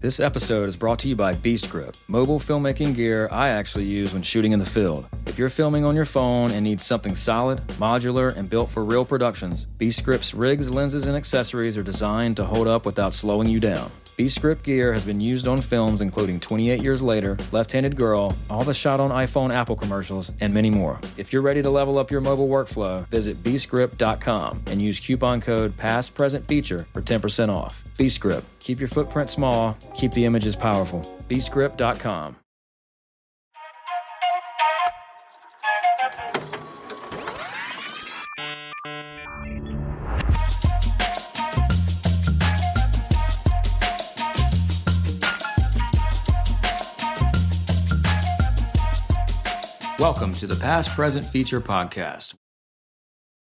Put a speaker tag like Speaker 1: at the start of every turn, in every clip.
Speaker 1: This episode is brought to you by Beastgrip, mobile filmmaking gear I actually use when shooting in the field. If you're filming on your phone and need something solid, modular, and built for real productions, Beastgrip's rigs, lenses, and accessories are designed to hold up without slowing you down. Beastgrip gear has been used on films including 28 Years Later, Left-Handed Girl, all the shot on iPhone Apple commercials, and many more. If you're ready to level up your mobile workflow, visit beastgrip.com and use coupon code PASTPRESENTFEATURE for 10% off. Beastgrip. Keep your footprint small, keep the images powerful. beastgrip.com. Welcome to the Past Present Feature Podcast.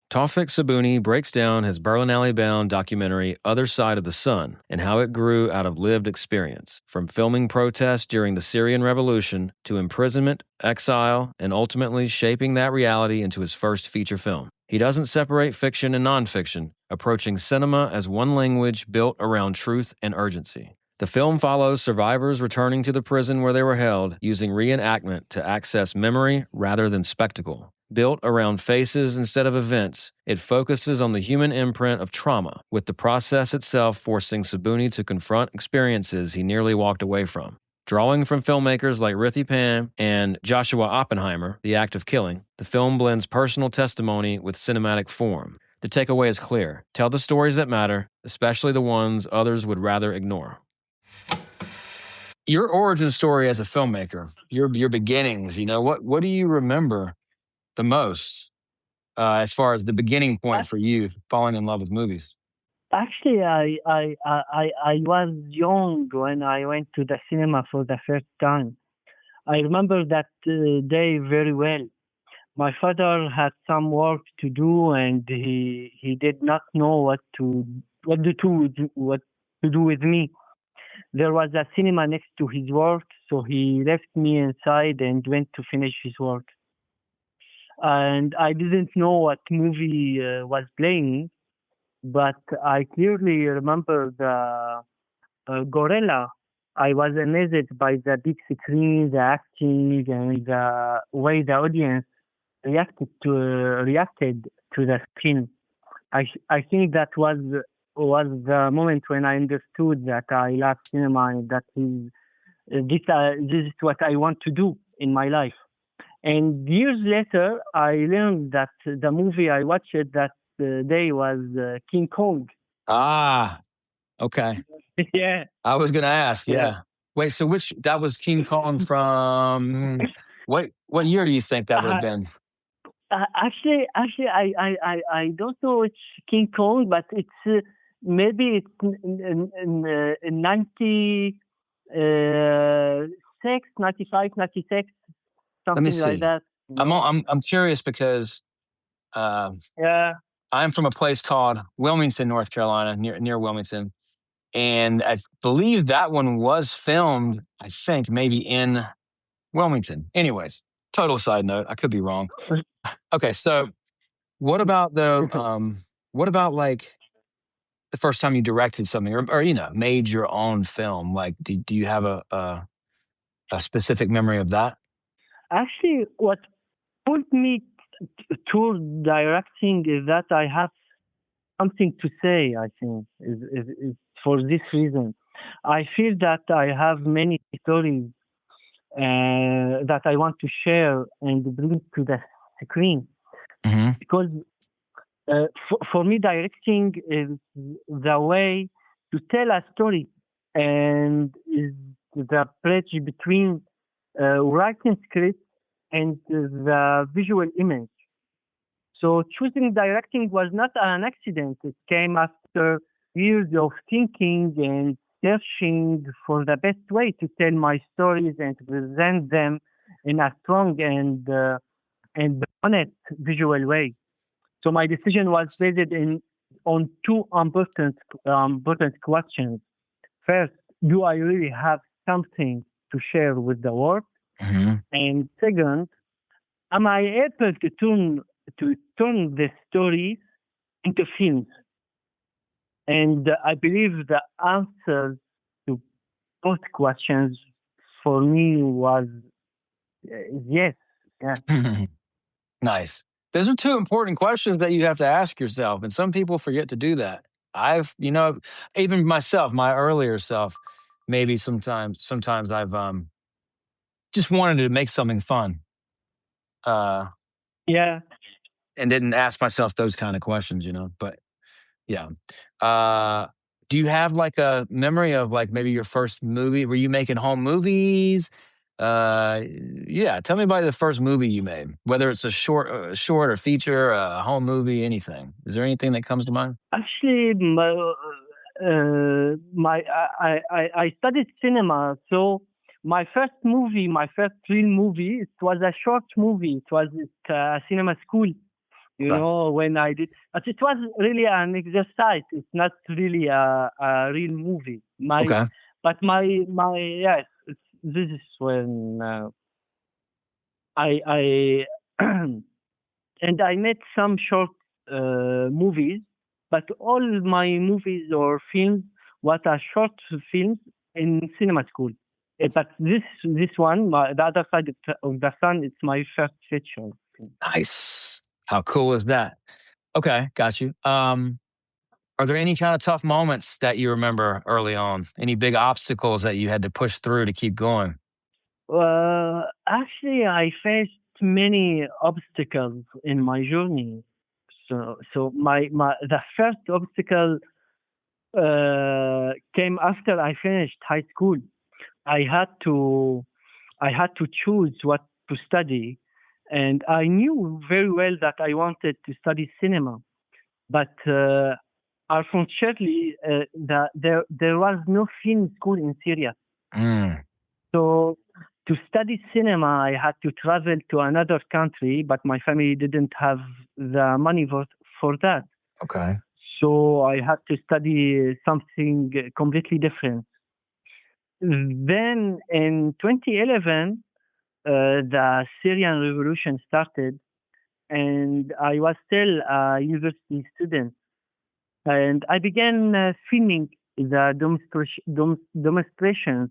Speaker 1: Tawfik Sabouni breaks down his Berlinale-bound documentary Other Side of the Sun and how it grew out of lived experience, from filming protests during the Syrian revolution to imprisonment, exile, and ultimately shaping that reality into his first feature film. He doesn't separate fiction and nonfiction, approaching cinema as one language built around truth and urgency. The film follows survivors returning to the prison where they were held, using reenactment to access memory rather than spectacle. Built around faces instead of events, it focuses on the human imprint of trauma, with the process itself forcing Sabouni to confront experiences he nearly walked away from. Drawing from filmmakers like Rithy Panh and Joshua Oppenheimer, The Act of Killing, the film blends personal testimony with cinematic form. The takeaway is clear. Tell the stories that matter, especially the ones others would rather ignore. Your origin story as a filmmaker, your beginnings, what do you remember the most as far as the beginning point for you falling in love with movies?
Speaker 2: Actually, I was young when I went to the cinema for the first time. I remember that day very well. My father had some work to do, and he did not know what to do with me. There was a cinema next to his work, so he left me inside and went to finish his work. And I didn't know what movie was playing, but I clearly remember the Gorilla. I was amazed by the big screen, the acting, and the way the audience reacted to the screen. I think that was the moment when I understood that I love cinema and that this is what I want to do in my life. And years later, I learned that the movie I watched that day was King Kong.
Speaker 1: Ah, okay.
Speaker 2: Yeah.
Speaker 1: I was going to ask, yeah. Wait, so that was King Kong from, what year do you think that would have been?
Speaker 2: Actually, I don't know which King Kong, but it's maybe it's in 96, 95, 96, something like that.
Speaker 1: I'm curious because I'm from a place called Wilmington, North Carolina, near Wilmington. And I believe that one was filmed, I think, maybe in Wilmington. Anyways, total side note. I could be wrong. Okay, so what about like the first time you directed something or made your own film? Like, do you have a specific memory of that?
Speaker 2: Actually, what pulled me to directing is that I have something to say, I think, is for this reason. I feel that I have many stories that I want to share and bring to the screen.
Speaker 1: Mm-hmm.
Speaker 2: Because for me, directing is the way to tell a story and is the bridge between writing script and the visual image. So choosing directing was not an accident. It came after years of thinking and searching for the best way to tell my stories and to present them in a strong and honest visual way. So my decision was based on two important questions. First, do I really have something to share with the world?
Speaker 1: Mm-hmm.
Speaker 2: And second, am I able to turn the stories into films? And I believe the answer to both questions for me was yes. Yeah.
Speaker 1: Nice. Those are two important questions that you have to ask yourself, and some people forget to do that. Even myself, my earlier self, maybe sometimes I've just wanted to make something fun, uh,
Speaker 2: Yeah.
Speaker 1: and didn't ask myself those kind of questions, But yeah. Uh, do you have like a memory of like maybe your first movie? Were you making home movies? Yeah. Tell me about the first movie you made, whether it's a short or feature, a home movie, anything. Is there anything that comes to mind?
Speaker 2: Actually, I studied cinema, so my first real movie, it was a short movie. It was at a cinema school. When I did, but it was really an exercise. It's not really a real movie.
Speaker 1: Okay.
Speaker 2: But yes, this is when I and I made some short movies, but all my movies or films what are short films in cinema school. But this one, the other side of the sun, it's my first feature.
Speaker 1: Nice. How cool is that? Okay, got you. Are there any kind of tough moments that you remember early on? Any big obstacles that you had to push through to keep going?
Speaker 2: Actually, I faced many obstacles in my journey. So the first obstacle came after I finished high school. I had to choose what to study, and I knew very well that I wanted to study cinema, but unfortunately, there was no film school in Syria.
Speaker 1: Mm.
Speaker 2: So to study cinema, I had to travel to another country, but my family didn't have the money for that.
Speaker 1: Okay.
Speaker 2: So I had to study something completely different. Then in 2011, the Syrian revolution started, and I was still a university student. And I began filming the demonstrations,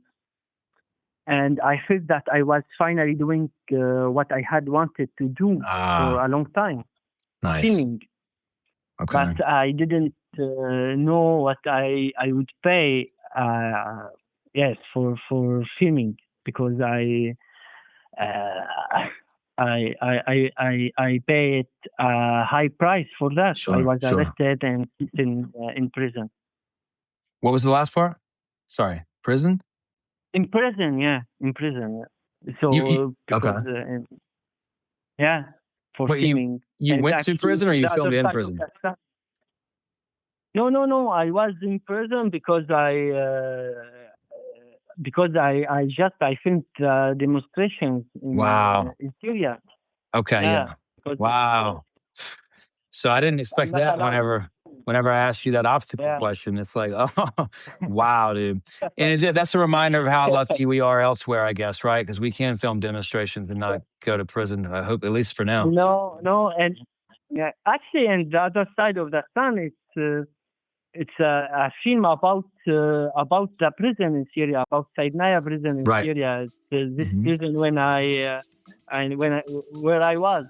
Speaker 2: and I felt that I was finally doing what I had wanted to do for a long time,
Speaker 1: Nice.
Speaker 2: filming.
Speaker 1: Okay.
Speaker 2: But I didn't know what I would pay. Yes, for filming, because I paid a high price for that. I was arrested and put in prison.
Speaker 1: What was the last part? Sorry, prison?
Speaker 2: In prison, yeah, in prison. So because yeah, for
Speaker 1: Wait,
Speaker 2: filming.
Speaker 1: you went to prison or you filmed in prison?
Speaker 2: No. I was in prison because I filmed demonstrations in Syria.
Speaker 1: Okay, yeah. Wow. So I didn't expect that whenever I asked you that obstacle question. It's like, oh, wow, dude. And that's a reminder of how lucky we are elsewhere, I guess, right? Because we can film demonstrations and not go to prison, I hope, at least for now.
Speaker 2: No. And yeah, actually, and the other side of the sun, it's a film about the prison in Syria, about Saidnaya prison in Syria. It's, this prison where I was.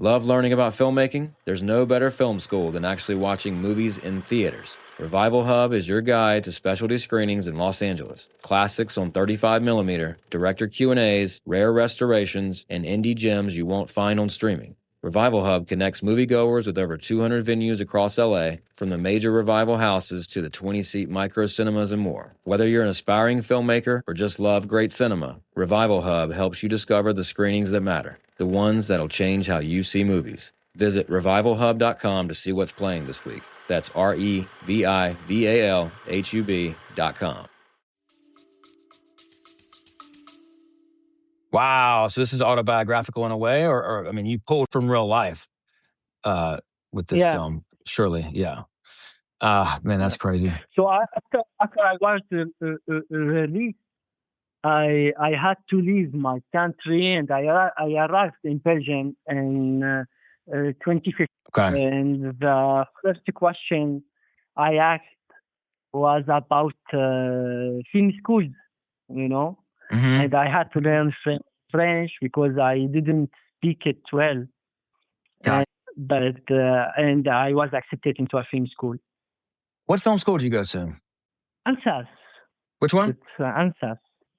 Speaker 1: Love learning about filmmaking? There's no better film school than actually watching movies in theaters. Revival Hub is your guide to specialty screenings in Los Angeles. Classics on 35mm, director Q&As, rare restorations, and indie gems you won't find on streaming. Revival Hub connects moviegoers with over 200 venues across LA, from the major Revival houses to the 20-seat micro cinemas and more. Whether you're an aspiring filmmaker or just love great cinema, Revival Hub helps you discover the screenings that matter, the ones that'll change how you see movies. Visit revivalhub.com to see what's playing this week. That's REVIVALHUB.com. Wow. So this is autobiographical in a way, or I mean, you pulled from real life with this film, surely. Yeah. Man, that's crazy.
Speaker 2: So after I was released, I had to leave my country, and I arrived in Belgium in 2015.
Speaker 1: Okay.
Speaker 2: And the first question I asked was about film schools, you know,
Speaker 1: Mm-hmm.
Speaker 2: and I had to learn French because I didn't speak it well.
Speaker 1: Got
Speaker 2: And I was accepted into a film school.
Speaker 1: What film school did you go to?
Speaker 2: ANSAS.
Speaker 1: Which one?
Speaker 2: It's ANSAS.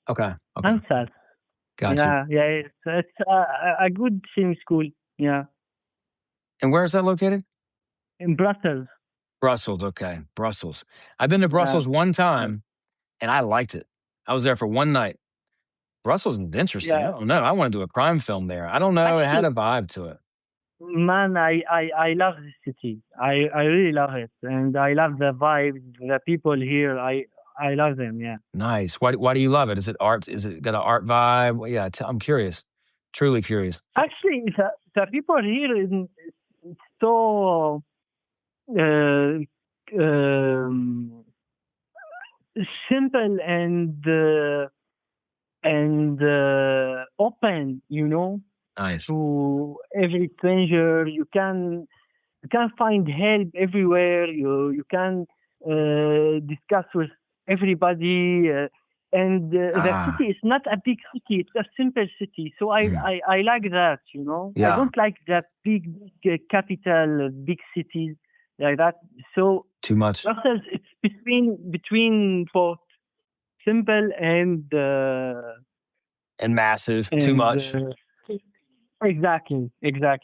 Speaker 1: Okay.
Speaker 2: ANSAS.
Speaker 1: Gotcha.
Speaker 2: Yeah. It's a good film school. Yeah,
Speaker 1: And where is that located?
Speaker 2: in Brussels.
Speaker 1: Brussels. Okay. Brussels. I've been to Brussels one time and I liked it. I was there for one night. Brussels is interesting. I
Speaker 2: Yeah.
Speaker 1: don't know. I want to do a crime film there. I don't know. It had
Speaker 2: Actually,
Speaker 1: a vibe to it.
Speaker 2: man, I love this city. I really love it, and I love the vibe, the people here. I love them. Yeah.
Speaker 1: Nice. Why do you love it? Is it art? Is it got an art vibe? Well, yeah, I'm curious. Truly curious.
Speaker 2: Actually, the people here is so uh, um, simple and open. You know,
Speaker 1: Nice.
Speaker 2: to every stranger. You can find help everywhere. You can discuss with everybody. And the city is not a big city; it's a simple city. So I like that. You know, I
Speaker 1: Yeah.
Speaker 2: don't like that big capital, big cities like that. So
Speaker 1: Too much.
Speaker 2: Brussels, it's between both simple and
Speaker 1: massive. Too
Speaker 2: and
Speaker 1: much.
Speaker 2: Exactly.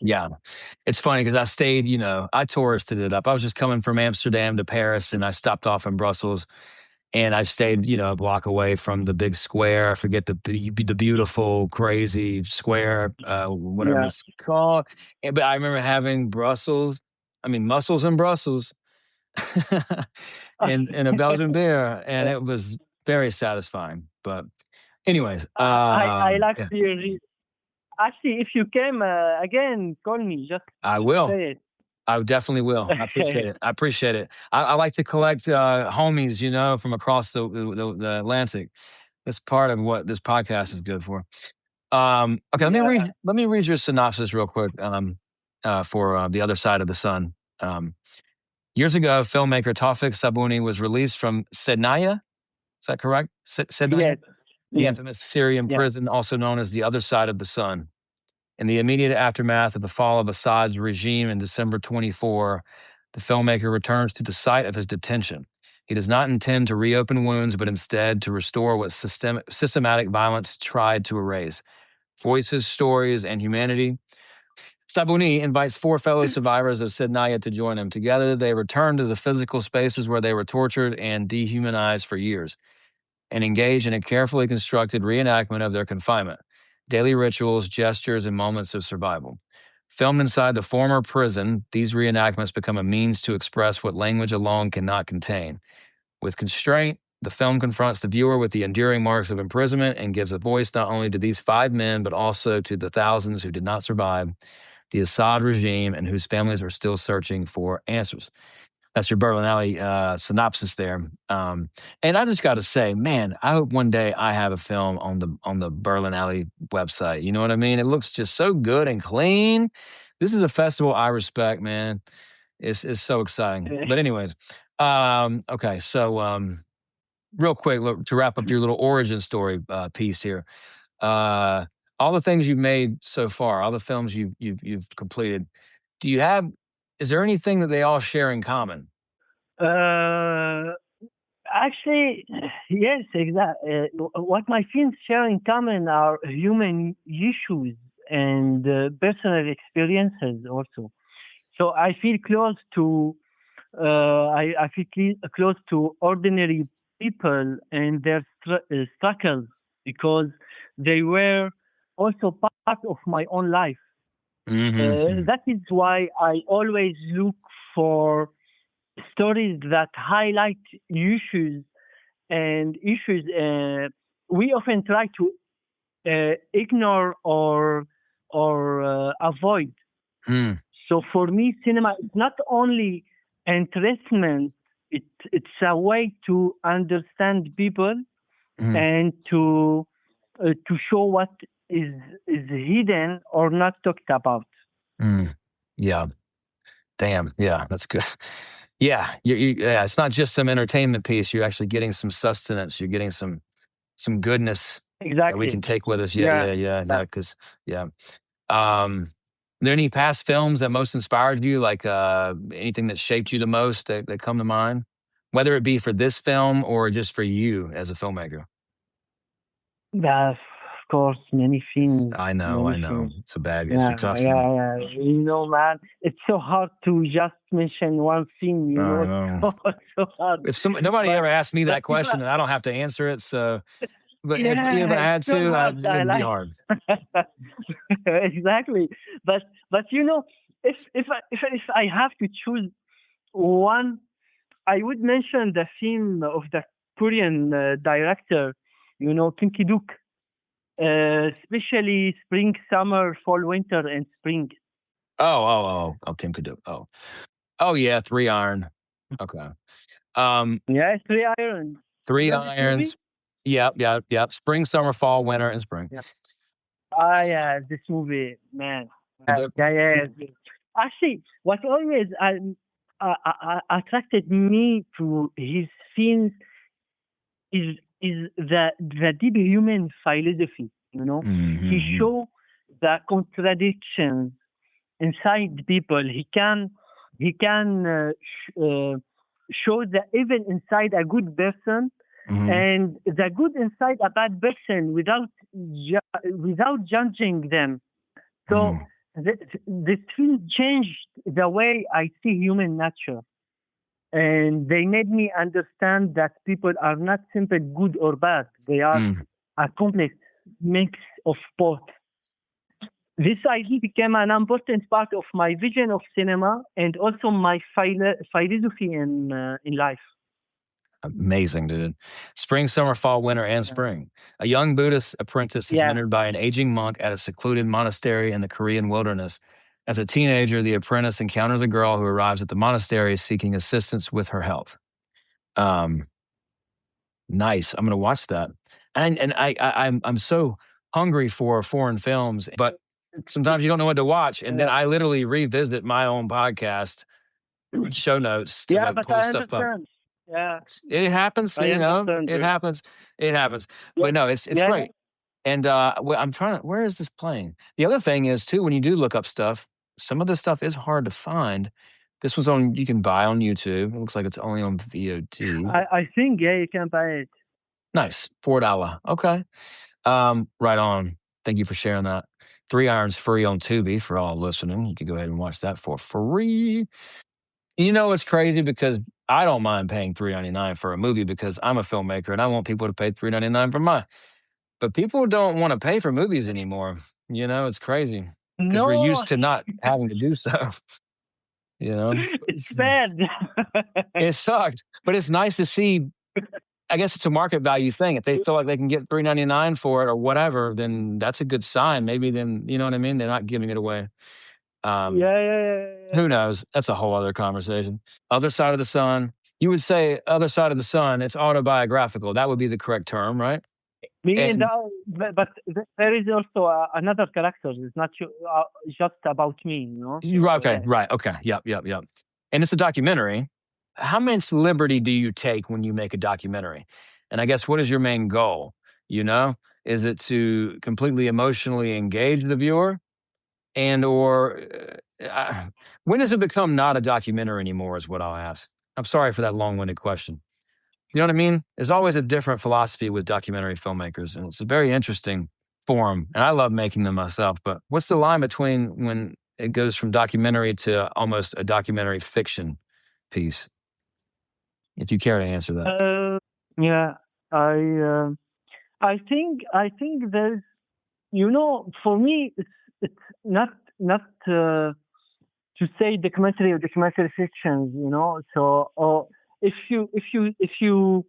Speaker 1: Yeah. It's funny because I stayed, I touristed it up. I was just coming from Amsterdam to Paris and I stopped off in Brussels and I stayed, a block away from the big square. I forget the beautiful, crazy square, whatever
Speaker 2: Yeah.
Speaker 1: it's called. But I remember having mussels in Brussels and a Belgian beer. And it was very satisfying. But anyways,
Speaker 2: I like
Speaker 1: yeah.
Speaker 2: your. Actually, if you came again, call me. Just
Speaker 1: I will.
Speaker 2: say it.
Speaker 1: I definitely will. I appreciate it. I like to collect homies, from across the Atlantic. That's part of what this podcast is good for. Okay, let me read your synopsis real quick for The Other Side of the Sun. Years ago, filmmaker Tawfik Sabouni was released from Sednaya. Is that correct? Sednaya?
Speaker 2: Yes.
Speaker 1: The infamous Syrian prison, also known as The Other Side of the Sun. In the immediate aftermath of the fall of Assad's regime in December 24, the filmmaker returns to the site of his detention. He does not intend to reopen wounds, but instead to restore what systematic violence tried to erase. Voices, stories, and humanity. Sabouni invites 4 fellow survivors of Sednaya to join him. Together, they return to the physical spaces where they were tortured and dehumanized for years and engage in a carefully constructed reenactment of their confinement. Daily rituals, gestures, and moments of survival. Filmed inside the former prison, these reenactments become a means to express what language alone cannot contain. With constraint, the film confronts the viewer with the enduring marks of imprisonment and gives a voice not only to these 5 men, but also to the thousands who did not survive the Assad regime and whose families are still searching for answers. That's your Berlinale synopsis there. And I just got to say, man, I hope one day I have a film on the Berlinale website. You know what I mean? It looks just so good and clean. This is a festival I respect, man. It's so exciting. But anyways, okay. So real quick, look, to wrap up your little origin story piece here. All the things you've made so far, all the films you've completed. Is there anything that they all share in common?
Speaker 2: Actually, yes, exactly. What my films share in common are human issues and personal experiences also. So I feel close to I feel close to ordinary people and their struggles because they were also part of my own life.
Speaker 1: Mm-hmm.
Speaker 2: That is why I always look for stories that highlight issues and issues we often try to ignore or avoid.
Speaker 1: Mm.
Speaker 2: So for me, cinema is not only entertainment; it's a way to understand people and to show what is hidden or not talked about.
Speaker 1: Mm. Yeah. Damn. Yeah, that's good. Yeah, yeah. It's not just some entertainment piece. You're actually getting some sustenance. You're getting some goodness that we
Speaker 2: Exactly.
Speaker 1: can take with us. Yeah,
Speaker 2: Yeah.
Speaker 1: yeah, yeah.
Speaker 2: Yeah.
Speaker 1: No, because yeah. Are there any past films that most inspired you? Like anything that shaped you the most that come to mind? Whether it be for this film or just for you as a filmmaker.
Speaker 2: Yeah, of course, many things,
Speaker 1: I know,
Speaker 2: many
Speaker 1: I know.
Speaker 2: things.
Speaker 1: It's a
Speaker 2: Yeah,
Speaker 1: tough one.
Speaker 2: yeah, yeah. Man, it's so hard to just mention one thing,
Speaker 1: I
Speaker 2: It's
Speaker 1: know.
Speaker 2: so, so hard.
Speaker 1: If nobody
Speaker 2: But
Speaker 1: ever asked me
Speaker 2: but
Speaker 1: that
Speaker 2: if I,
Speaker 1: question, and I don't have to answer it, so
Speaker 2: yeah,
Speaker 1: if I
Speaker 2: it's
Speaker 1: had
Speaker 2: so
Speaker 1: to,
Speaker 2: hard. I
Speaker 1: it'd be
Speaker 2: like
Speaker 1: hard.
Speaker 2: exactly. But if I have to choose one, I would mention the film of the Korean director, Kim Ki-duk, especially spring, summer, fall, winter, and spring.
Speaker 1: Kim could do. Oh yeah, Three Iron. Okay. Um,
Speaker 2: Yeah, Three Iron. You
Speaker 1: Three
Speaker 2: know this movie?
Speaker 1: Irons. Yep, yep, yep. Spring, summer, fall, winter, and spring.
Speaker 2: Yeah. Ah, yeah, this movie, man.
Speaker 1: The-
Speaker 2: Yeah, yeah, yeah. Actually, what always attracted me to his scenes is the deep human philosophy. He
Speaker 1: Mhm.
Speaker 2: show the contradictions inside people. He can show the evil inside a good person
Speaker 1: Mhm.
Speaker 2: and the good inside a bad person without judging them. So
Speaker 1: Mhm.
Speaker 2: this film changed the way I see human nature, and they made me understand that people are not simply good or bad. They are
Speaker 1: Mhm.
Speaker 2: a complex mix of both. This idea became an important part of my vision of cinema and also my philosophy in life.
Speaker 1: Amazing, dude. Spring, summer, fall, winter, and spring. A young Buddhist apprentice is
Speaker 2: Yeah,
Speaker 1: mentored by an aging monk at a secluded monastery in the Korean wilderness. As a teenager, the apprentice encounters a girl who arrives at the monastery seeking assistance with her health. Um, Nice. I'm gonna watch that. And I'm so hungry for foreign films, but sometimes you don't know what to watch. And then
Speaker 2: yeah,
Speaker 1: I literally revisit my own podcast show notes to
Speaker 2: yeah.
Speaker 1: like
Speaker 2: But
Speaker 1: pull
Speaker 2: I
Speaker 1: stuff up.
Speaker 2: understand. Yeah,
Speaker 1: It happens,
Speaker 2: I understand.
Speaker 1: it happens. It happens.
Speaker 2: Yeah,
Speaker 1: But no, it's
Speaker 2: yeah.
Speaker 1: great. And I'm trying to where is this playing? The other thing is too, when you do look up stuff, some of this stuff is hard to find. This one's on you can buy on YouTube. It looks like it's only on VOD.
Speaker 2: I think you can buy it.
Speaker 1: Nice. $4. Okay. Right on. Thank you for sharing that. Three Irons free on Tubi for all listening. You can go ahead and watch that for free. It's crazy because I don't mind paying $3.99 for a movie because I'm a filmmaker and I want people to pay $3.99 for mine. But people don't want to pay for movies anymore. It's crazy because we're
Speaker 2: No,
Speaker 1: used to not having to do so. You know,
Speaker 2: it's bad.
Speaker 1: it sucked, but it's nice to see. I guess it's a market value thing. If they feel like they can get $3.99 for it or whatever, then that's a good sign. Maybe then you know what I mean. They're not giving it away. Um,
Speaker 2: Yeah, yeah, yeah, yeah.
Speaker 1: who knows? That's a whole other conversation. Other Side of the Sun. You would say Other Side of the Sun. It's autobiographical. That would be the correct term, right?
Speaker 2: Me and
Speaker 1: And
Speaker 2: but there is also another character. It's not just about me. So
Speaker 1: okay, right, okay, yep, yep, yep. And it's a documentary. How much liberty do you take when you make a documentary? And I guess what is your main goal? You know, is it to completely emotionally engage the viewer, and or when does it become not a documentary anymore? Is what I'll ask. I'm sorry for that long-winded question. You know what I mean? There's always a different philosophy with documentary filmmakers, and it's a very interesting form. And I love making them myself. But what's the line between when it goes from documentary to almost a documentary fiction piece? If you care to answer that.
Speaker 2: yeah, I uh, I think there's for me it's not to say documentary or documentary fiction. So or if you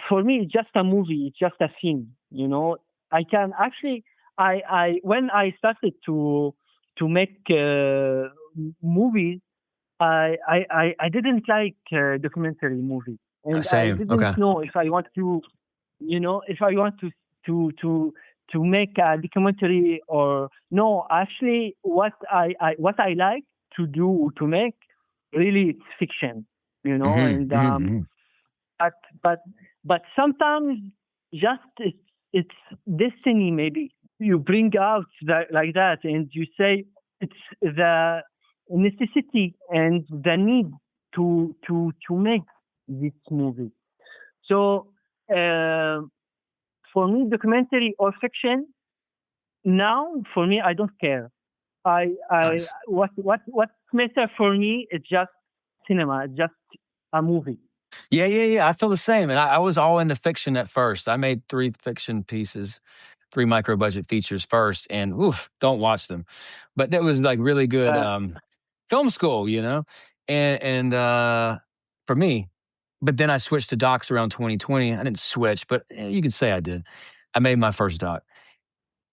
Speaker 2: for me it's just a movie, it's just a scene. I can actually I when I started to make movies, I didn't like documentary movies, and I
Speaker 1: Same.
Speaker 2: didn't
Speaker 1: Okay.
Speaker 2: know if I want to, if I want to to make a documentary, or no, actually what I like to do, to make, really, it's fiction, and but but sometimes just it's destiny, maybe you bring out that, like that, and you say it's the necessity and the need to make this movie. So for me, documentary or fiction, now, for me, I don't care.
Speaker 1: Nice.
Speaker 2: What matters for me is just cinema, just a movie.
Speaker 1: Yeah. I feel the same. And I was all into fiction at first. I made 3 fiction pieces, 3 micro budget features first, and oof, don't watch them. But that was like really good
Speaker 2: Uh,
Speaker 1: film school, and for me. But then I switched to docs around 2020. I didn't switch, but you could say I did. I made my first doc,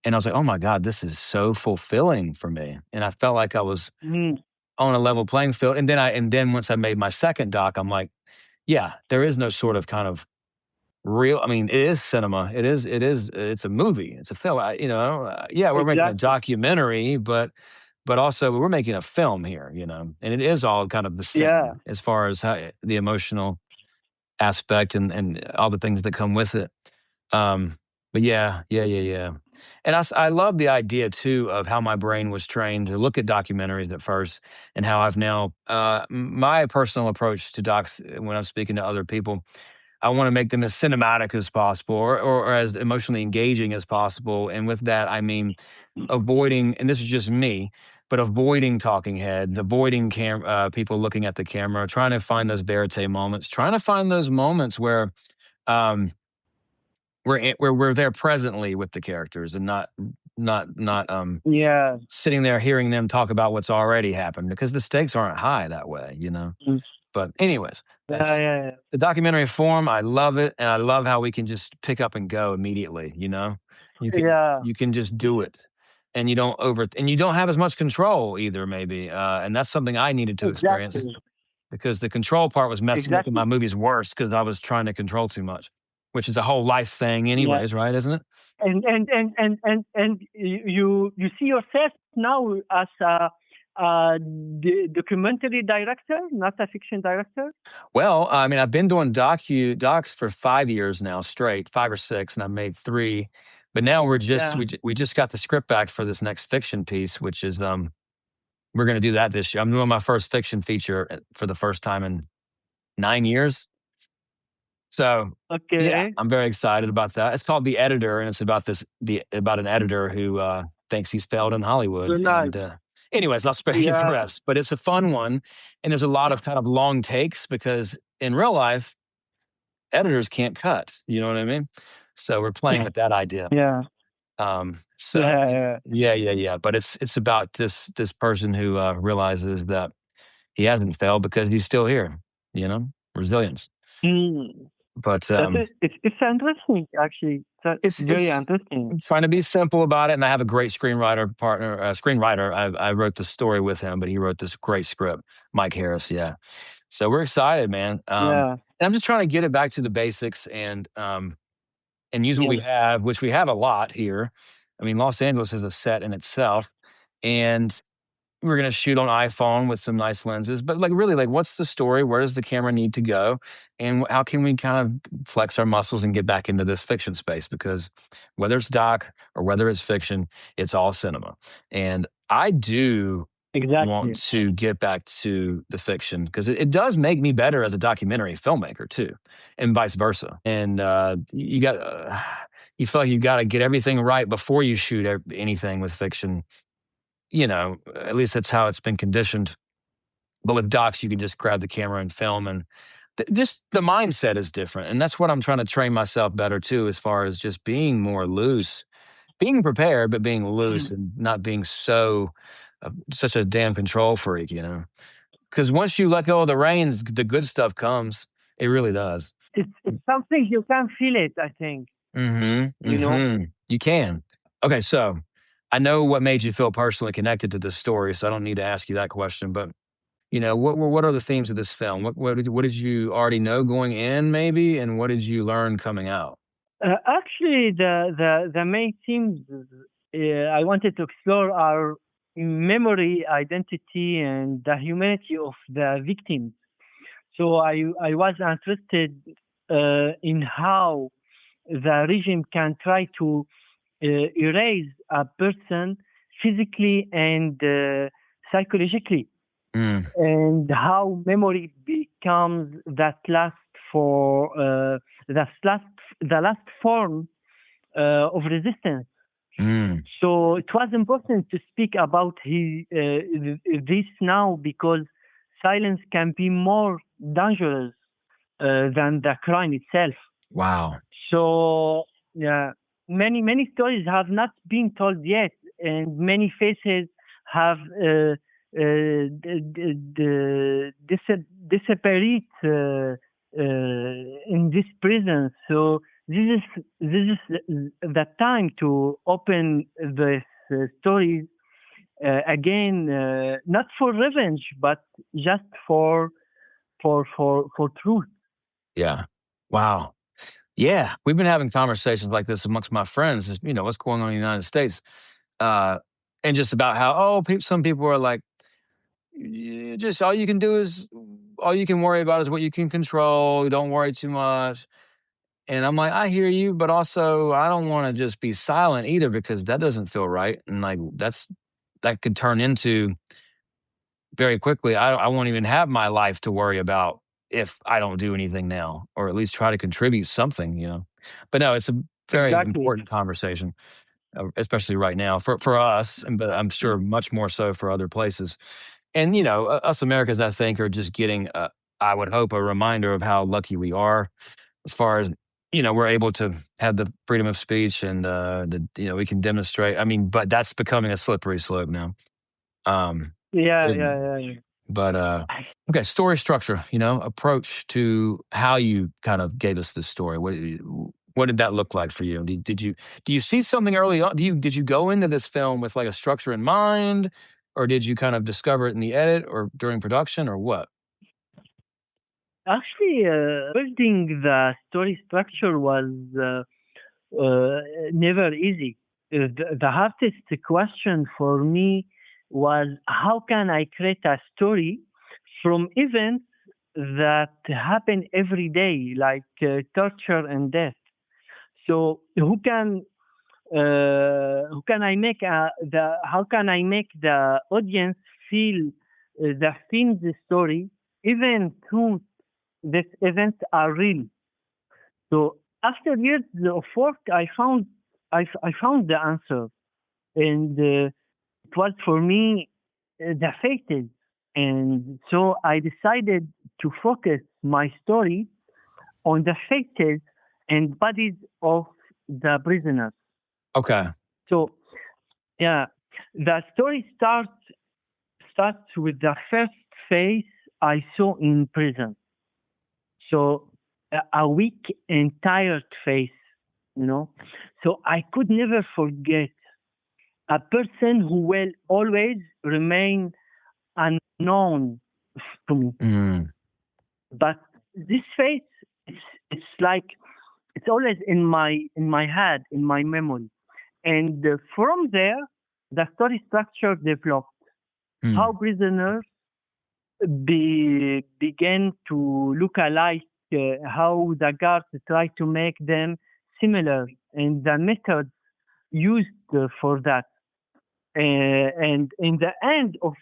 Speaker 1: and I was like, oh my God, this is so fulfilling for me. And I felt like I was
Speaker 2: mm,
Speaker 1: on a level playing field. And then once I made my second doc, I'm like, yeah, there is no sort of kind of real. I mean, it is cinema. It's a movie. It's a film. Yeah, we're making a
Speaker 2: exactly.
Speaker 1: documentary, but also we're making a film here, and it is all kind of the
Speaker 2: Yeah.
Speaker 1: same as far as how the emotional aspect and all the things that come with it. But yeah. And I love the idea too of how my brain was trained to look at documentaries at first, and how I've now my personal approach to docs when I'm speaking to other people. I want to make them as cinematic as possible, or as emotionally engaging as possible. And with that, I mean avoiding, and this is just me, but avoiding talking head, avoiding people looking at the camera, trying to find those verite moments, trying to find those moments where um, we're there presently with the characters, and not
Speaker 2: Yeah.
Speaker 1: sitting there hearing them talk about what's already happened, because the stakes aren't high that way.
Speaker 2: Mm.
Speaker 1: But anyways,
Speaker 2: Yeah.
Speaker 1: that's
Speaker 2: Yeah.
Speaker 1: the documentary form. I love it, and I love how we can just pick up and go immediately. You can
Speaker 2: Yeah.
Speaker 1: you can just do it, and you don't have as much control either, maybe. And that's something I needed to experience,
Speaker 2: Exactly.
Speaker 1: because the control part was making my
Speaker 2: Exactly.
Speaker 1: movies worse, because I was trying to control too much, which is a whole life thing,
Speaker 2: Yeah.
Speaker 1: anyways, right? Isn't it?
Speaker 2: And you see yourself now as a documentary director, not a fiction director.
Speaker 1: Well, I mean, I've been doing docs for 5 years now straight, 5 or 6, and I made 3. But now
Speaker 2: Yeah.
Speaker 1: we just got the script back for this next fiction piece, which is we're going to do that this year. I'm doing my first fiction feature for the first time in 9 years. So yeah,
Speaker 2: Okay.
Speaker 1: I'm very excited about that. It's called The Editor, and it's about an editor who thinks he's failed in Hollywood.
Speaker 2: Very nice.
Speaker 1: And anyways, I'll spare you the
Speaker 2: Yeah.
Speaker 1: rest. But it's a fun one, and there's a lot of kind of long takes, because in real life, editors can't cut. You know what I mean? So we're playing with that idea.
Speaker 2: Yeah.
Speaker 1: So
Speaker 2: Yeah.
Speaker 1: yeah. But it's about this person who realizes that he hasn't failed because he's still here. Resilience.
Speaker 2: Mm.
Speaker 1: But
Speaker 2: That's it. It's interesting, actually. That's
Speaker 1: it's
Speaker 2: very
Speaker 1: it's
Speaker 2: interesting.
Speaker 1: I'm trying to be simple about it, and I have a great screenwriter. I wrote the story with him, but he wrote this great script, Mike Harris. Yeah, so we're excited, man.
Speaker 2: Yeah.
Speaker 1: And I'm just trying to get it back to the basics, and use what
Speaker 2: Yeah.
Speaker 1: we have, which we have a lot here. I mean, Los Angeles is a set in itself, and we're going to shoot on iPhone with some nice lenses, but like really, like, what's the story? Where does the camera need to go? And how can we kind of flex our muscles and get back into this fiction space? Because whether it's doc or whether it's fiction, it's all cinema. And I do want
Speaker 2: Exactly.
Speaker 1: to get back to the fiction, because it does make me better as a documentary filmmaker too, and vice versa. And you feel like you got to get everything right before you shoot anything with fiction. At least that's how it's been conditioned. But with docs, you can just grab the camera and film, and just the mindset is different. And that's what I'm trying to train myself better too, as far as just being more loose, being prepared, but being loose,
Speaker 2: Mm.
Speaker 1: and not being such a damn control freak. Because once you let go of the reins, the good stuff comes. It really does.
Speaker 2: It's something you can feel it, I think.
Speaker 1: You can. Okay, so I know what made you feel personally connected to this story, so I don't need to ask you that question. But what are the themes of this film? What did you already know going in, maybe, and what did you learn coming out?
Speaker 2: Actually, the main themes I wanted to explore are memory, identity, and the humanity of the victims. So I was interested in how the regime can try to erase a person physically and psychologically, and how memory becomes that last for the last form of resistance. So it was important to speak about this now, because silence can be more dangerous than the crime itself.
Speaker 1: Wow.
Speaker 2: So yeah, many stories have not been told yet, and many faces have disappeared in this prison. So this is the time to open this stories again, not for revenge, but just for truth.
Speaker 1: Yeah. Wow. Yeah. We've been having conversations like this amongst my friends, you know, what's going on in the United States. And just about how, some people are like, just all you can do is, all you can worry about is what you can control. Don't worry too much. And I'm like, I hear you, but also I don't want to just be silent either, because that doesn't feel right. And like, that could turn into very quickly, I won't even have my life to worry about if I don't do anything now, or at least try to contribute something, you know. But no, it's a very
Speaker 2: Exactly.
Speaker 1: important conversation, especially right now for us, but I'm sure much more so for other places. And you know, us Americans, I think, are just getting, I would hope, a reminder of how lucky we are, as far as, you know, we're able to have the freedom of speech, and we can demonstrate. I mean, but that's becoming a slippery slope now.
Speaker 2: Yeah,
Speaker 1: And-
Speaker 2: yeah.
Speaker 1: but okay, story structure, you know, approach to how you kind of gave us this story. What did that look like for you? Do you see something early on? Did you go into this film with like a structure in mind, or did you kind of discover it in the edit or during production, or what?
Speaker 2: Actually, building the story structure was never easy. The hardest question for me was, how can I create a story from events that happen every day, like torture and death? So who can I make how can I make the audience feel the film's story, even though these events are real? So after years of work, I found the answer, and it was for me the fated. And so I decided to focus my story on the fated and bodies of the prisoners.
Speaker 1: Okay.
Speaker 2: So yeah, the story starts with the first face I saw in prison. So a weak and tired face, you know. So I could never forget a person who will always remain unknown to me. But this face, it's like it's always in my head, in my memory. And from there, the story structure developed. How prisoners began to look alike, how the guards try to make them similar, and the methods used for that. And in the end of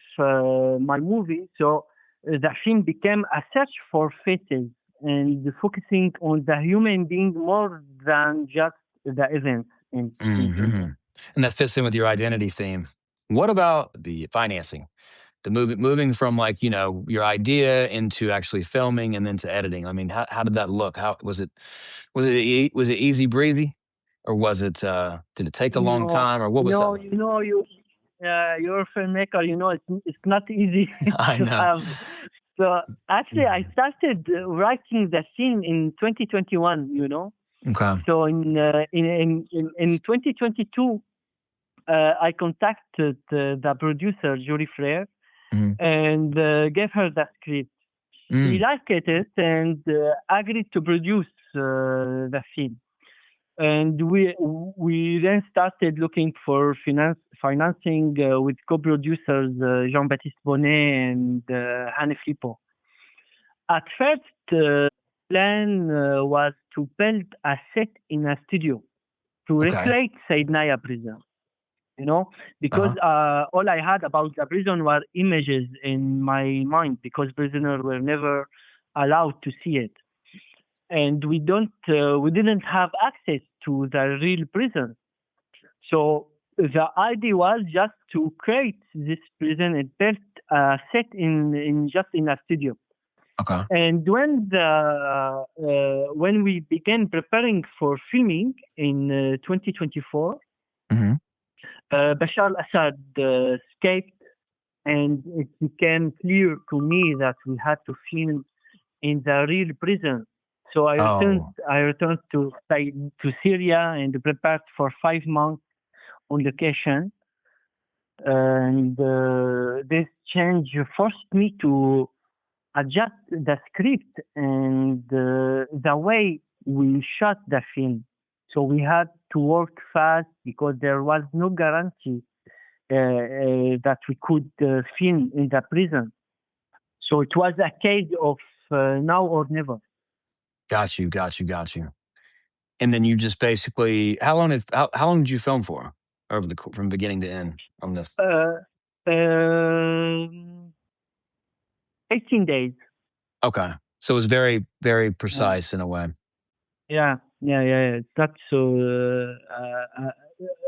Speaker 2: my movie, so the film became a search for faces and focusing on the human being more than just the events.
Speaker 1: And that fits in with your identity theme. What about the financing? The moving from, like, you know, your idea into actually filming and then to editing. I mean, how did that look? How was it? Was it easy breezy, or was it? Did it take a long
Speaker 2: No,
Speaker 1: time, or what was that like?
Speaker 2: you're a filmmaker. You know, it's not easy
Speaker 1: I
Speaker 2: to
Speaker 1: know.
Speaker 2: have. So actually, I started writing the scene in 2021. You know,
Speaker 1: Okay.
Speaker 2: so in 2022, I contacted the producer Julie Frere and gave her the script. She liked it and agreed to produce the film. And we then started looking for financing with co-producers Jean-Baptiste Bonnet and Hanne Flippo. At first, plan was to build a set in a studio to
Speaker 1: Okay.
Speaker 2: recreate Saidnaya prison. Because
Speaker 1: Uh-huh.
Speaker 2: all I had about the prison were images in my mind, because prisoners were never allowed to see it, and we didn't have access to the real prison. So the idea was just to create this prison and build a set in just in a studio.
Speaker 1: Okay.
Speaker 2: And when we began preparing for filming in 2024,
Speaker 1: Mm-hmm.
Speaker 2: Bashar al-Assad escaped, and it became clear to me that we had to film in the real prison. So I returned.
Speaker 1: Oh.
Speaker 2: I returned to Syria and prepared for 5 months on location. And this change forced me to adjust the script and the way we shot the film. So we had to work fast because there was no guarantee that we could film in the prison. So it was a case of now or never.
Speaker 1: Got you. And then you just basically, how long did you film for from beginning to end on this?
Speaker 2: Uh, 18 days.
Speaker 1: Okay. So it was very, very
Speaker 2: Yeah.
Speaker 1: precise in a way.
Speaker 2: Yeah. That's so.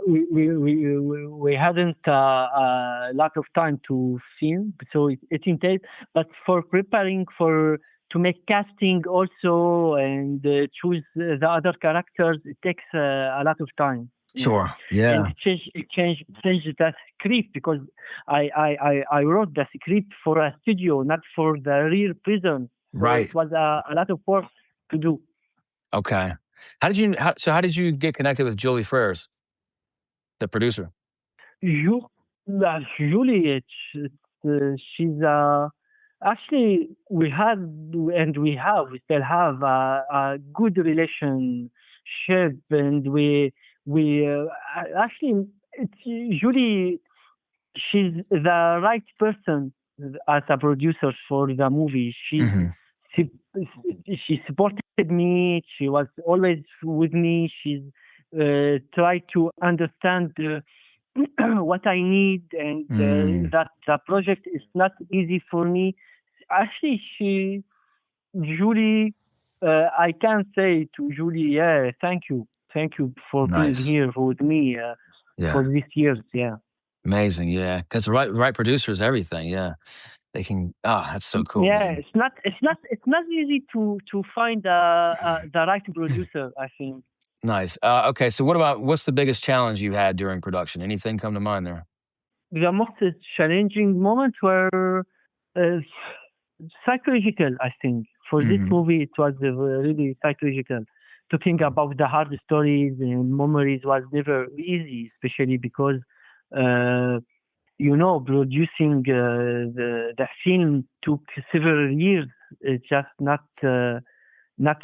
Speaker 2: We hadn't a lot of time to film, so 18 days. But for preparing to make casting also and choose the other characters, it takes a lot of time.
Speaker 1: Sure.
Speaker 2: And
Speaker 1: Yeah.
Speaker 2: change the script, because I wrote the script for a studio, not for the real prison. So
Speaker 1: Right.
Speaker 2: it was a lot of work to do.
Speaker 1: Okay. How did you get connected with Julie Freres, the producer?
Speaker 2: You, Juliet, she's actually we still have a good relationship, and we actually it's Julie. She's the right person as a producer for the movie.
Speaker 1: Mm-hmm.
Speaker 2: She she supported me. She was always with me. She's tried to understand what I need, and that the project is not easy for me. Actually, Julie, I can say to Julie, yeah, thank you for being
Speaker 1: Nice.
Speaker 2: here with me for
Speaker 1: Yeah.
Speaker 2: these years. Yeah.
Speaker 1: Amazing. Yeah. Because the right producer is everything. Yeah. They can. Ah, that's so cool,
Speaker 2: Yeah,
Speaker 1: man.
Speaker 2: it's not easy to find the right producer, I think.
Speaker 1: Nice. Okay. So what's the biggest challenge you had during production? Anything come to mind there?
Speaker 2: The most challenging moments were uh, psychological, I think. For this
Speaker 1: Mm-hmm.
Speaker 2: movie, it was really psychological. Talking about the hard stories and memories was never easy, especially because, uh, producing the film took several years. It's just not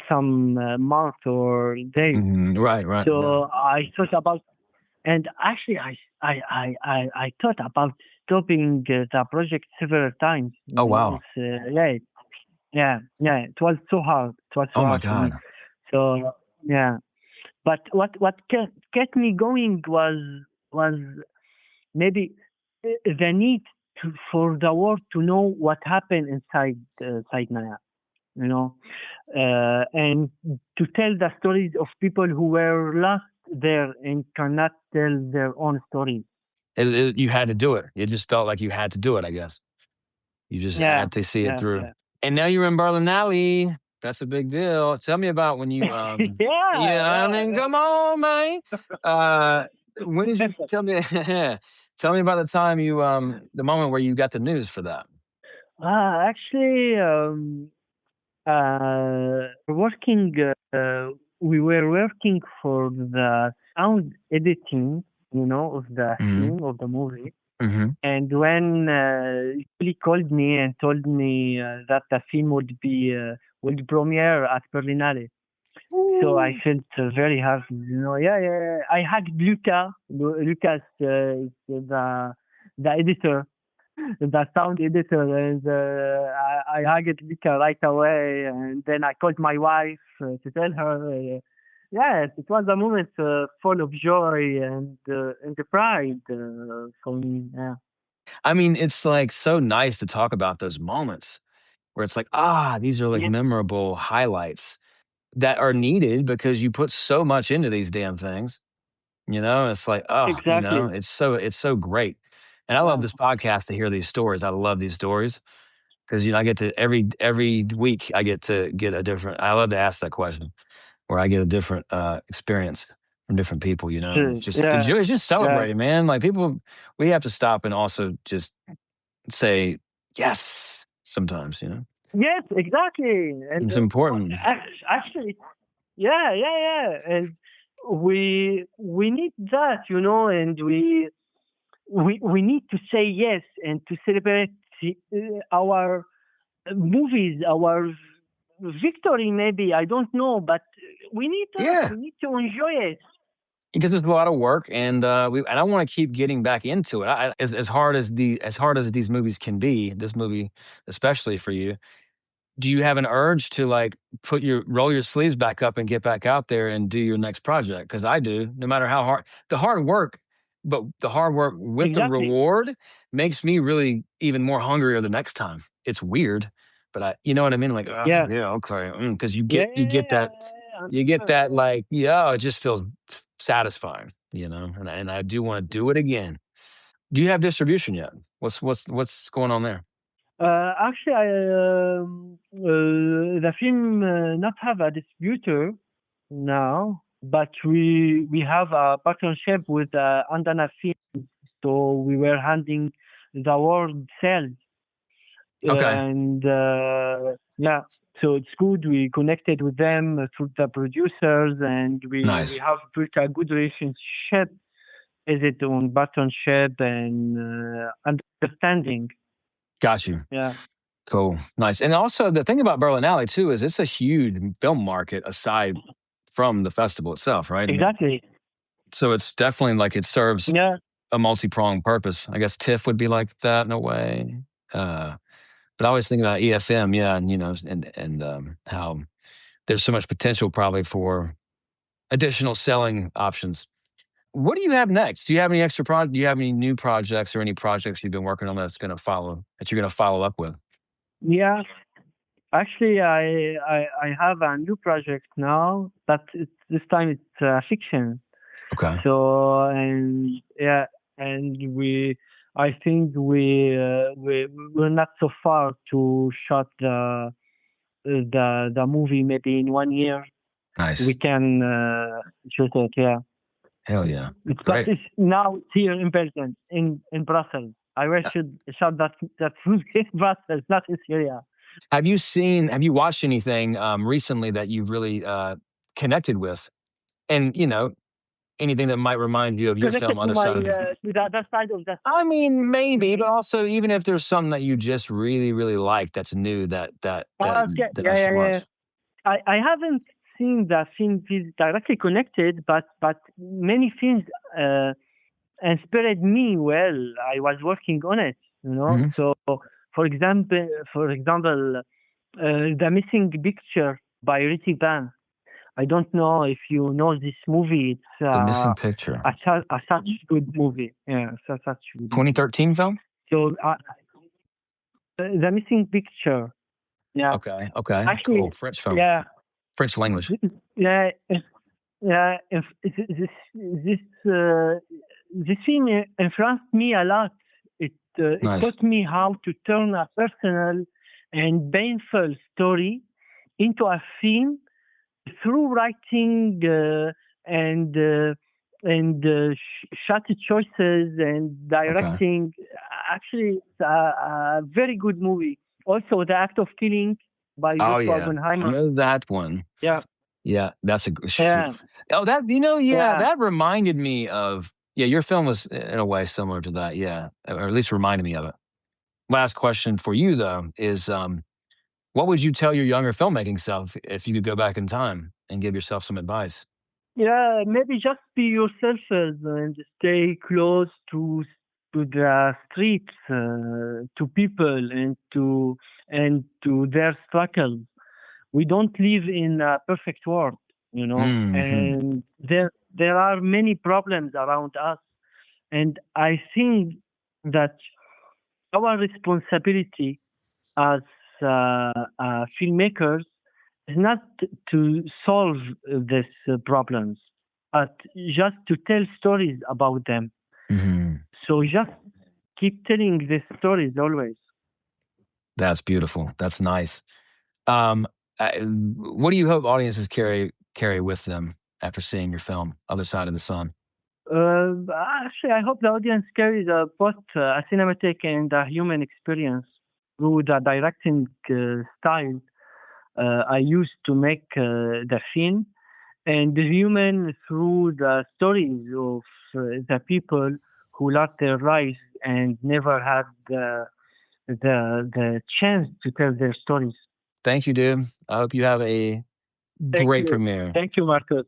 Speaker 2: some month or days.
Speaker 1: Mm-hmm. Right. Right. Yeah.
Speaker 2: So I thought about, and actually I thought about stopping the project several times.
Speaker 1: Oh wow.
Speaker 2: Yeah. It was so hard. It was so
Speaker 1: Oh my
Speaker 2: hard for me.
Speaker 1: God.
Speaker 2: So yeah, but what kept me going was maybe the need for the world to know what happened inside Naya, and to tell the stories of people who were lost there and cannot tell their own stories.
Speaker 1: You had to do it. It just felt like you had to do it. I guess you just
Speaker 2: Yeah,
Speaker 1: had to see it through.
Speaker 2: yeah.
Speaker 1: And now you're in Berlinale. That's a big deal. Tell me about when you. Yeah. I mean, come on, man. Uh, when did you tell me? Tell me about the time the moment where you got the news for that.
Speaker 2: Actually, working. We were working for the sound editing, of the
Speaker 1: Mm-hmm.
Speaker 2: film of the movie.
Speaker 1: Mm-hmm.
Speaker 2: And when he called me and told me that the film would premiere at Berlinale, So I
Speaker 1: Ooh.
Speaker 2: felt very happy. Yeah. I hugged Lucas, the editor, the sound editor, and I hugged Luca right away. And then I called my wife to tell her. Yes, it was a moment full of joy and pride for me. Yeah.
Speaker 1: I mean, it's like so nice to talk about those moments where it's like, these are like
Speaker 2: Yes,
Speaker 1: memorable highlights that are needed because you put so much into these damn things. It's like,
Speaker 2: exactly.
Speaker 1: it's so great. And I love
Speaker 2: Yeah.
Speaker 1: this podcast to hear these stories. I love these stories because I get to every week I get to get a different. I love to ask that question where I get a different experience from different people. And it's
Speaker 2: Sure.
Speaker 1: just the
Speaker 2: Yeah.
Speaker 1: joy is just
Speaker 2: Yeah.
Speaker 1: celebrating, man. Like people, we have to stop and also just say yes sometimes.
Speaker 2: Yes, exactly. And
Speaker 1: It's important.
Speaker 2: actually, yeah. And we need that, and we need to say yes and to celebrate our movies, our victory. Maybe I don't know, but we need that.
Speaker 1: Yeah.
Speaker 2: We need to enjoy it.
Speaker 1: Because it's a lot of work, and I want to keep getting back into it. As hard as these movies can be, this movie especially for you. Do you have an urge to like roll your sleeves back up and get back out there and do your next project? Because I do. No matter how hard the hard work, but the hard work with the
Speaker 2: Exactly.
Speaker 1: reward makes me really even more hungrier the next time. It's weird, but you know what I mean? Like,
Speaker 2: Yeah.
Speaker 1: yeah, okay, because
Speaker 2: Yeah.
Speaker 1: you get that like, yeah, it just feels satisfying, and I do want to do it again. Do you have distribution yet? What's going on there?
Speaker 2: Actually, the film not have a distributor now, but we have a partnership with Andana Film, so we were handling the world sales,
Speaker 1: Okay,
Speaker 2: and yeah, so it's good. We connected with them through the producers, and we
Speaker 1: nice,
Speaker 2: have built a good relationship. Is it on partnership and understanding?
Speaker 1: got you.
Speaker 2: Yeah,
Speaker 1: Cool. Nice. And also the thing about Berlinale too is it's a huge film market aside from the festival itself, right? I mean,
Speaker 2: exactly.
Speaker 1: so it's definitely like it serves
Speaker 2: Yeah.
Speaker 1: a multi-pronged purpose. I guess TIFF would be like that in a way. But I always think about EFM, yeah, and and how there's so much potential probably for additional selling options. What do you have next? Do you have any new projects or any projects you've been working on that you're gonna follow up with?
Speaker 2: Yeah, actually, I have a new project now, but this time it's fiction.
Speaker 1: Okay.
Speaker 2: So and yeah, and I think we're not so far to shot the movie. Maybe in 1 year we
Speaker 1: Nice.
Speaker 2: can shoot it. Yeah,
Speaker 1: Hell yeah.
Speaker 2: but
Speaker 1: Great.
Speaker 2: it's now it's here in Belgium, in Brussels. I wish should shot that movie in Brussels, not in Syria.
Speaker 1: Have you watched anything recently that you really connected with? And, anything that might remind you of your
Speaker 2: Connected
Speaker 1: film,
Speaker 2: to
Speaker 1: Other
Speaker 2: my
Speaker 1: Side of the.
Speaker 2: to the other side of the.
Speaker 1: I mean, maybe, but
Speaker 2: Mhm.
Speaker 1: also even if there's something that you just really, really like that's new
Speaker 2: Okay,
Speaker 1: that I should
Speaker 2: yeah.
Speaker 1: watch.
Speaker 2: I haven't seen the film is directly connected, but many films uh, inspired me. Well, I was working on it,
Speaker 1: Hmm.
Speaker 2: So, for example, the missing picture by Rithy Panh. I don't know if you know this movie. It's
Speaker 1: The Missing Picture.
Speaker 2: a such good movie. Yeah, such good movie.
Speaker 1: 2013 film?
Speaker 2: So, the missing picture. Yeah,
Speaker 1: Okay. Okay. Cool.
Speaker 2: actually,
Speaker 1: French film.
Speaker 2: yeah,
Speaker 1: French language.
Speaker 2: yeah. Yeah, this film influenced me a lot. It
Speaker 1: Nice.
Speaker 2: taught me how to turn a personal and painful story into a film through writing and shot choices and
Speaker 1: Okay.
Speaker 2: directing. Actually, it's a very good movie. Also, The Act of Killing by
Speaker 1: Oh,
Speaker 2: Joshua
Speaker 1: yeah. I
Speaker 2: Oppenheimer.
Speaker 1: know that one.
Speaker 2: Yeah,
Speaker 1: Yeah, that's
Speaker 2: yeah,
Speaker 1: oh, yeah,
Speaker 2: yeah.
Speaker 1: that reminded me of yeah, your film was in a way similar to that, yeah, or at least reminded me of it. Last question for you though is, what would you tell your younger filmmaking self if you could go back in time? and give yourself some advice?
Speaker 2: Yeah, maybe just be yourself and stay close to the streets, to people, and to their struggles. We don't live in a perfect world, and there are many problems around us. And I think that our responsibility as filmmakers is not to solve these problems, but just to tell stories about them. So just keep telling these stories always.
Speaker 1: That's beautiful. That's nice. What do you hope audiences carry with them after seeing your film, Other Side of the Sun?
Speaker 2: Actually, I hope the audience carries both a cinematic and a human experience through the directing style I used to make the film, and the human through the stories of the people who lost their lives and never had the chance to tell their stories.
Speaker 1: Thank you, dude. I hope you have a great premiere.
Speaker 2: Thank you, Marcus.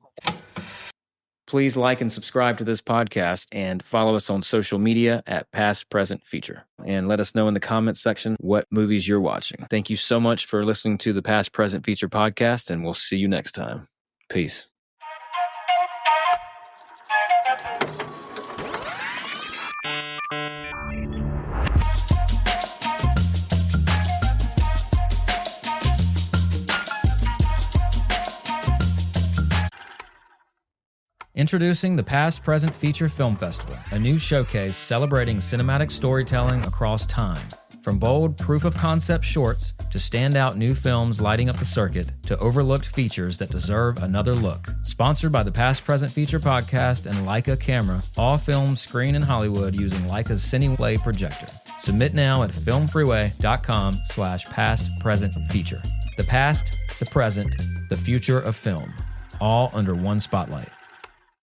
Speaker 1: Please like and subscribe to this podcast and follow us on social media at Past Present Feature. And let us know in the comments section what movies you're watching. Thank you so much for listening to the Past Present Feature podcast, and we'll see you next time. Peace. Introducing the Past Present Feature Film Festival, a new showcase celebrating cinematic storytelling across time. From bold proof-of-concept shorts to standout new films lighting up the circuit to overlooked features that deserve another look. Sponsored by the Past Present Feature podcast and Leica Camera, all films screen in Hollywood using Leica's CinePlay projector. Submit now at filmfreeway.com/past-present-feature. The past, the present, the future of film, all under one spotlight.